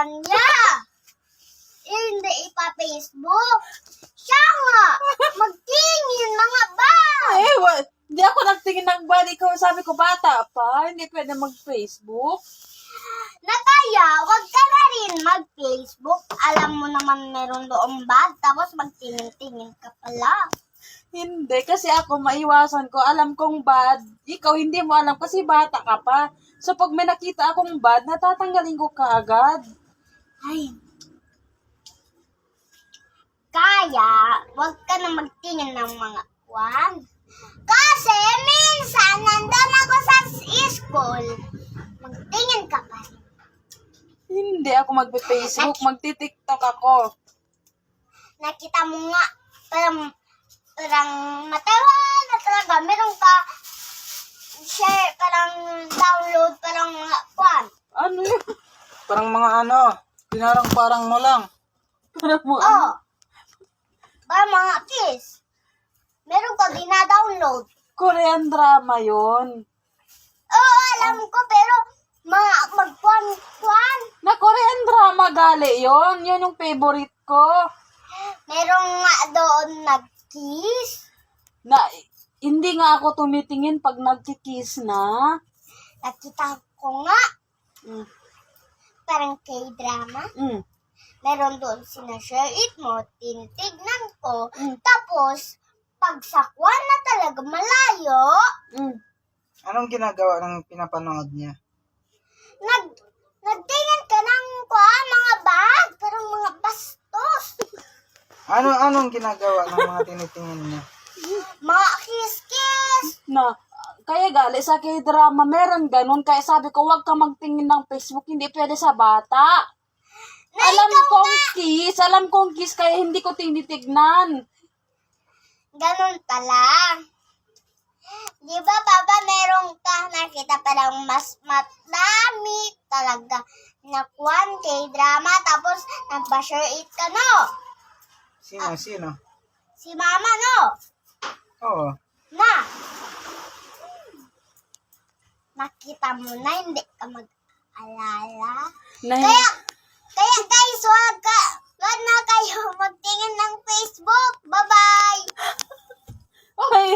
kanya. Hindi ipa-Facebook. Siya nga, magtingin mga ba? Hindi ako nagtingin ng bad. Ikaw, sabi ko, bata pa. Hindi pwede mag-Facebook. Na kaya, wag ka na rin mag-Facebook. Alam mo naman meron doong bad, tapos magtingin-tingin ka pala. Hindi, kasi ako maiwasan ko. Alam kong bad. Ikaw, hindi mo alam kasi bata ka pa. So, pag may nakita akong bad, natatanggalin ko kaagad. Ay. Kaya, wag ka na magtingin ng mga kwan. Kasi minsan, nandun ako sa school, magtingin ka pa rin. Hindi ako magpe-Facebook. Magti-TikTok ako. Nakita mo nga, parang matawa na talaga. Meron ka share, parang download, parang mga kwan. Ano yun? Parang mga parang mo lang. Parang mo, Oh. Parang mga kiss. Meron ka dina-download. Korean drama yon. Oo, alam ko, pero mga magkwan-kwan. Na Korean drama gali yon. Yun yung favorite ko. Merong nga doon nag-kiss. Na hindi nga ako tumitingin pag nagkikiss na. Nakita ko nga, Mm. parang K-drama. Mm. Meron doon sinashare it mo, tinitignan ko. Mm. Tapos, pagsakwan na talaga malayo, Mm. Anong ginagawa ng pinapanood niya? nagtingin ka ng mga bag, parang mga bastos. Anong ginagawa ng mga tinitingin niya? Mga kiss-kiss. Na kaya gali sa K-drama meron ganun. Kaya sabi ko, wag ka magtingin ng Facebook. Hindi pwede sa bata. Alam kong kiss, kaya hindi ko tinitignan. Ganun pala. Di ba, Papa, merong ka nakita palang mas madami talaga na kwan K-drama, tapos nagpa-share it ka, no? Sino? Si Mama, no? Oo. Na. Nakita mo na, hindi ka mag-alala. Na, Kaya guys, wag na kayo magtingin ng Facebook. Bye-bye! okay.